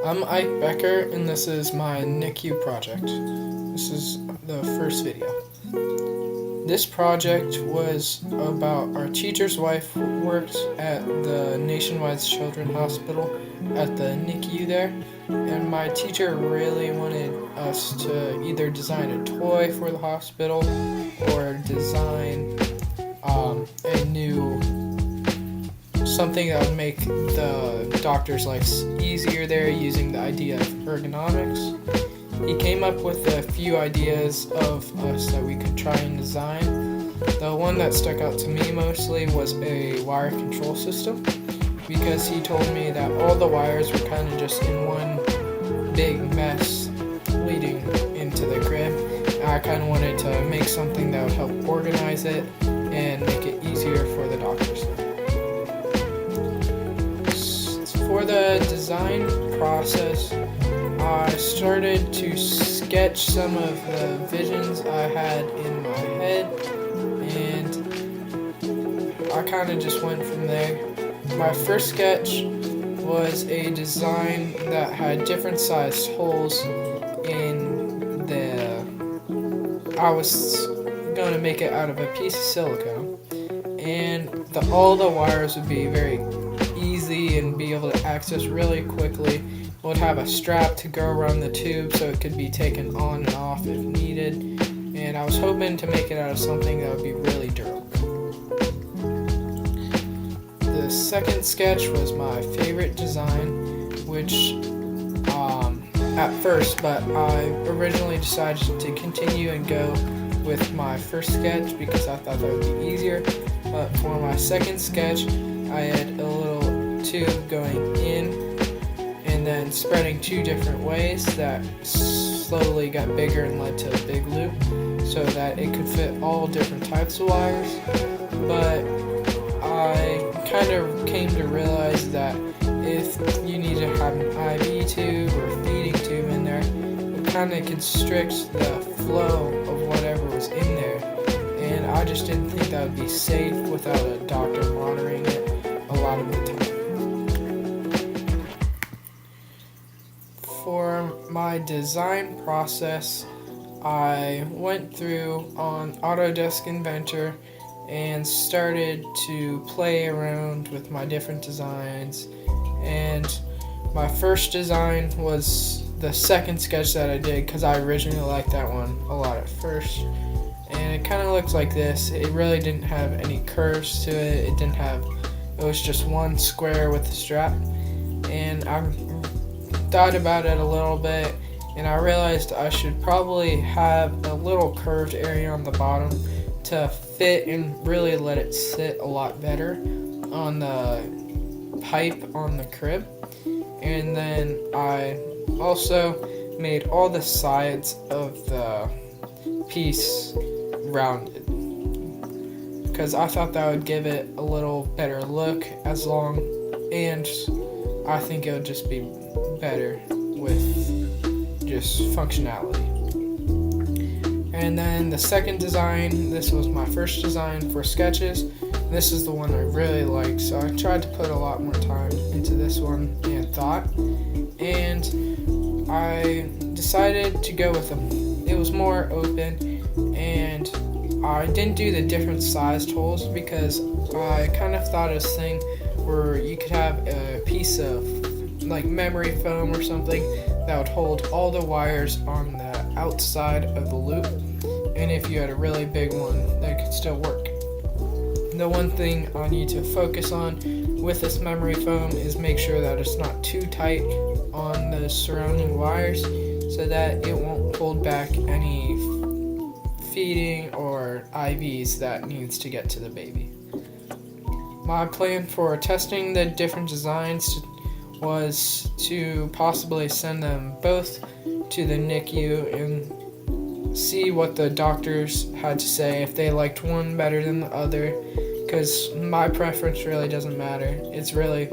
I'm Ike Becker, and this is my Nicu project. This is the first video. This project was about our teacher's wife who worked at the Nationwide Children's Hospital at the NICU there, and my teacher really wanted us to either design a toy for the hospital or design a new something that would make the doctor's lives easier there using the idea of ergonomics. He came up with a few ideas of us that we could try and design. The one that stuck out to me mostly was a wire control system, because he told me that all the wires were kind of just in one big mess leading into the crib. I kind of wanted to make something that would help organize it and make it easier for the doctors. For the design process, I started to sketch some of the visions I had in my head, and I kind of just went from there. My first sketch was a design that had different sized holes in I was going to make it out of a piece of silicone, and all the wires would be very easy and be able to access really quickly. It would have a strap to go around the tube so it could be taken on and off if needed, and I was hoping to make it out of something that would be really durable. The second sketch was my favorite design, which at first, but I originally decided to continue and go with my first sketch because I thought that would be easier. But for my second sketch, I had a little tube going in and then spreading two different ways that slowly got bigger and led to a big loop so that it could fit all different types of wires. But I kind of came to realize that if you need to have an IV tube or feeding tube in there, it kind of constricts the flow of whatever was in there, and I just didn't think that would be safe without a doctor monitoring it a lot of the time. For my design process, I went through on Autodesk Inventor and started to play around with my different designs, and my first design was the second sketch that I did because I originally liked that one a lot at first, and it kind of looks like this. It really didn't have any curves to it. It was just one square with a strap, and I thought about it a little bit, and I realized I should probably have a little curved area on the bottom to fit and really let it sit a lot better on the pipe on the crib. And then I also made all the sides of the piece rounded because I thought that would give it a little better look and I think it would just be better with just functionality. And then the second design, this was my first design for sketches. This is the one I really liked, so I tried to put a lot more time into this one and thought. And I decided to go with it was more open, and I didn't do the different sized holes because I kind of thought of this thing where you could have a piece of like memory foam or something that would hold all the wires on the outside of the loop, and if you had a really big one, that could still work. The one thing I need to focus on with this memory foam is make sure that it's not too tight on the surrounding wires so that it won't hold back any feeding or IVs that needs to get to the baby. My plan for testing the different designs was to possibly send them both to the NICU and see what the doctors had to say, if they liked one better than the other, because my preference really doesn't matter. It's really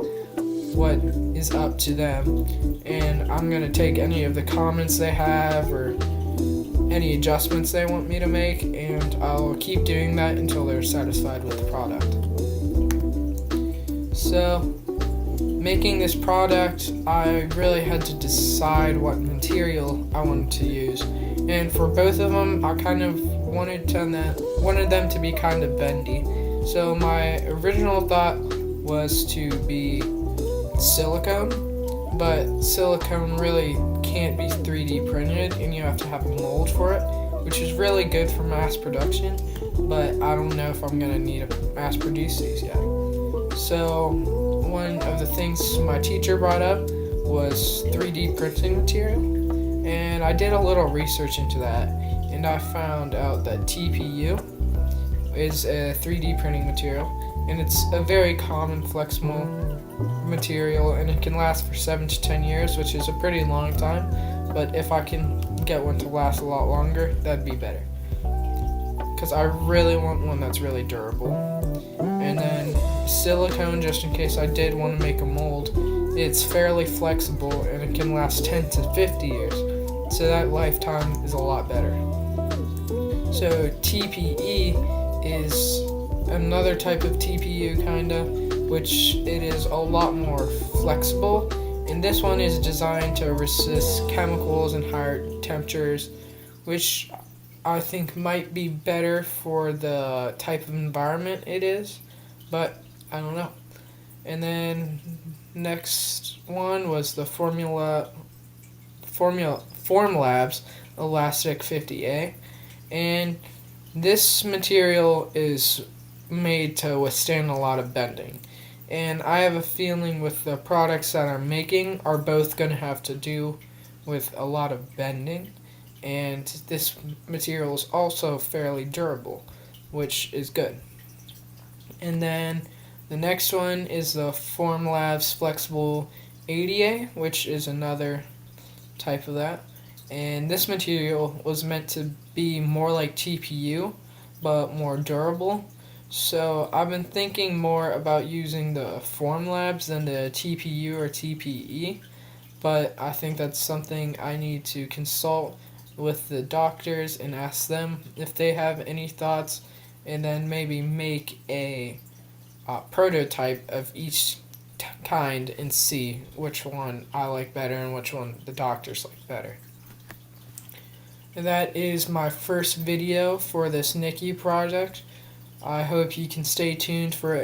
what is up to them, and I'm going to take any of the comments they have or any adjustments they want me to make, and I'll keep doing that until they're satisfied with the product. So making this product, I really had to decide what material I wanted to use. And for both of them, I kind of wanted them to be kind of bendy. So my original thought was to be silicone, but silicone really can't be 3D printed and you have to have a mold for it, which is really good for mass production, but I don't know if I'm going to need to mass produce these yet. So one of the things my teacher brought up was 3D printing material, and I did a little research into that, and I found out that TPU is a 3D printing material, and it's a very common flexible material, and it can last for 7 to 10 years, which is a pretty long time, but if I can get one to last a lot longer, that'd be better, because I really want one that's really durable. And then silicone, just in case I did want to make a mold, it's fairly flexible and it can last 10 to 50 years, so that lifetime is a lot better. So TPE is another type of TPU kinda, which it is a lot more flexible, and this one is designed to resist chemicals and higher temperatures, which I think might be better for the type of environment it is, but I don't know. And then next one was the Formlabs Elastic 50A, and this material is made to withstand a lot of bending, and I have a feeling with the products that I'm making are both going to have to do with a lot of bending, and this material is also fairly durable, which is good. And then the next one is the Formlabs Flexible 80A, which is another type of that. And this material was meant to be more like TPU, but more durable. So I've been thinking more about using the Formlabs than the TPU or TPE, but I think that's something I need to consult with the doctors and ask them if they have any thoughts, and then maybe make a prototype of each kind and see which one I like better and which one the doctors like better. And that is my first video for this Nicu project. I hope you can stay tuned for